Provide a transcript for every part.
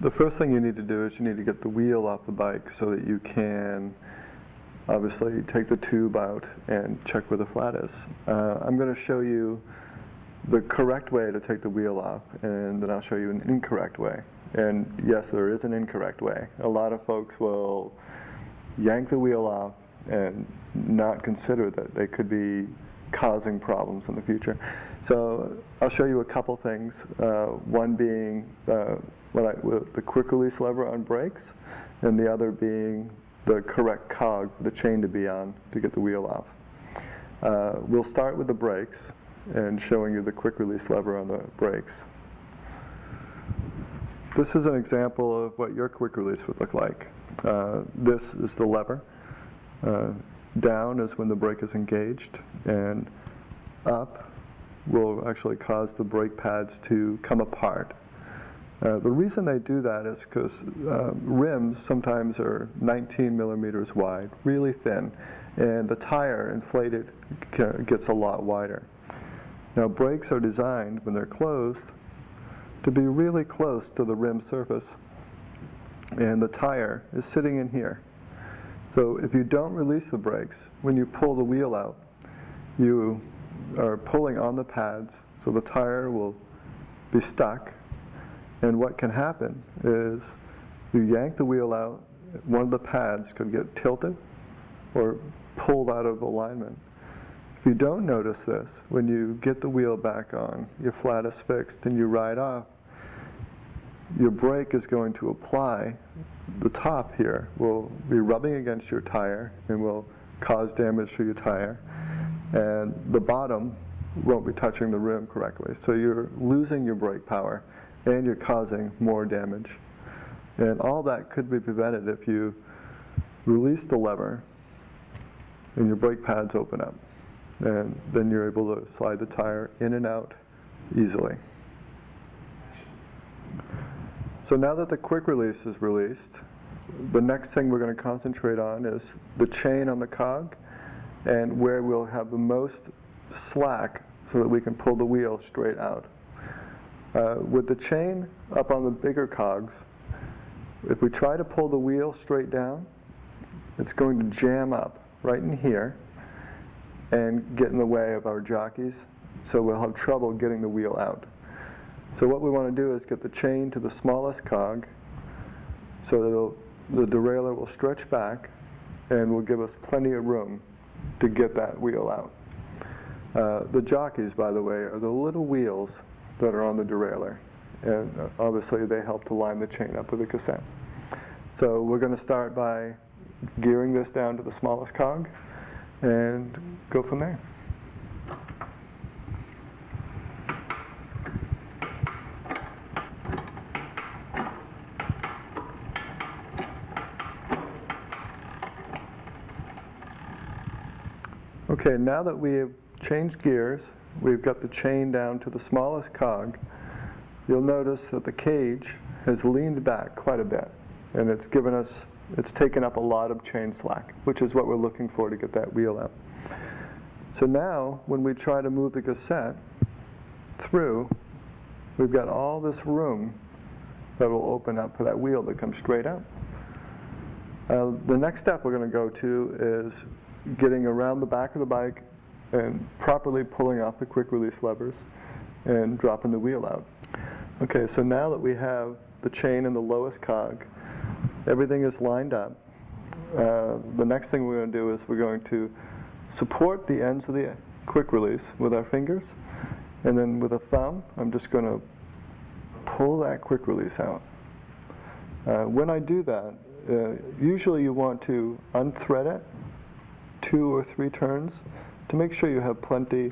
The first thing you need to do is you need to get the wheel off the bike so that you can obviously take the tube out and check where the flat is. I'm going to show you the correct way to take the wheel off, and then I'll show you an incorrect way. And yes, there is an incorrect way. A lot of folks will yank the wheel off and not consider that they could be causing problems in the future. So I'll show you a couple things, one being the quick release lever on brakes, and the other being the correct cog for the chain to be on to get the wheel off. We'll start with the brakes and showing you the quick release lever on the brakes. This is an example of what your quick release would look like. This is the lever. Down is when the brake is engaged, and up will actually cause the brake pads to come apart. The reason they do that is because rims sometimes are 19 millimeters wide, really thin, and the tire inflated gets a lot wider. Now brakes are designed, when they're closed, to be really close to the rim surface, and the tire is sitting in here. So if you don't release the brakes, when you pull the wheel out, you are pulling on the pads, so the tire will be stuck. And what can happen is you yank the wheel out, one of the pads could get tilted or pulled out of alignment. If you don't notice this, when you get the wheel back on, your flat is fixed and you ride off, your brake is going to apply. The top here will be rubbing against your tire and will cause damage to your tire, and the bottom won't be touching the rim correctly. So you're losing your brake power and you're causing more damage. And all that could be prevented if you release the lever and your brake pads open up, and then you're able to slide the tire in and out easily. So now that the quick release is released, the next thing we're going to concentrate on is the chain on the cog and where we'll have the most slack so that we can pull the wheel straight out. With the chain up on the bigger cogs, if we try to pull the wheel straight down, it's going to jam up right in here and get in the way of our jockeys, so we'll have trouble getting the wheel out. So what we want to do is get the chain to the smallest cog so that the derailleur will stretch back and will give us plenty of room to get that wheel out. The jockeys, by the way, are the little wheels that are on the derailleur, and obviously they help to line the chain up with the cassette. So we're going to start by gearing this down to the smallest cog and go from there. Okay, now that we have changed gears, we've got the chain down to the smallest cog, you'll notice that the cage has leaned back quite a bit, and it's taken up a lot of chain slack, which is what we're looking for to get that wheel out. So now, when we try to move the cassette through, we've got all this room that will open up for that wheel to come straight out. The next step we're going to go to is getting around the back of the bike and properly pulling off the quick release levers and dropping the wheel out. Okay, so now that we have the chain in the lowest cog, everything is lined up. The next thing we're going to do is we're going to support the ends of the quick release with our fingers, and then with a thumb, I'm just going to pull that quick release out. When I do that, usually you want to unthread it 2 or 3 turns to make sure you have plenty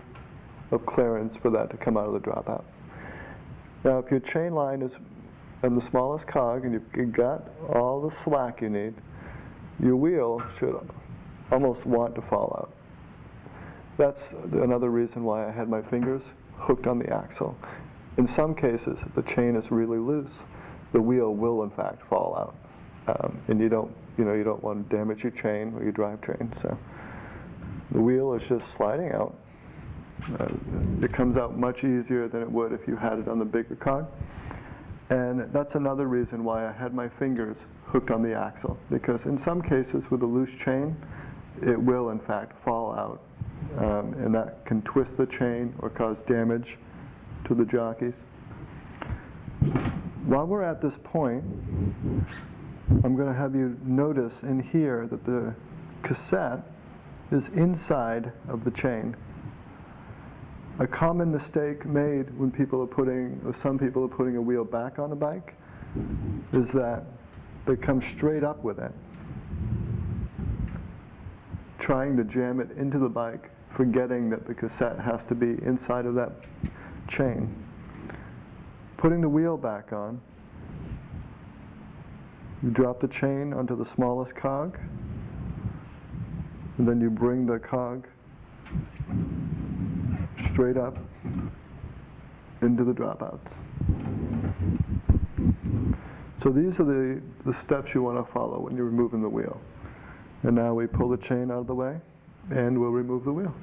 of clearance for that to come out of the dropout. Now if your chain line is in the smallest cog and you've got all the slack you need, your wheel should almost want to fall out. That's another reason why I had my fingers hooked on the axle. In some cases, if the chain is really loose, the wheel will in fact fall out. And you don't want to damage your chain or your drivetrain. So the wheel is just sliding out. It comes out much easier than it would if you had it on the bigger cog. And that's another reason why I had my fingers hooked on the axle, because in some cases with a loose chain, it will in fact fall out, and that can twist the chain or cause damage to the jockeys. While we're at this point, I'm going to have you notice in here that the cassette is inside of the chain. A common mistake made when people are putting, or some people are putting a wheel back on a bike, is that they come straight up with it, trying to jam it into the bike, forgetting that the cassette has to be inside of that chain. Putting the wheel back on, you drop the chain onto the smallest cog, and then you bring the cog straight up into the dropouts. So these are the steps you want to follow when you're removing the wheel. And now we pull the chain out of the way, and we'll remove the wheel.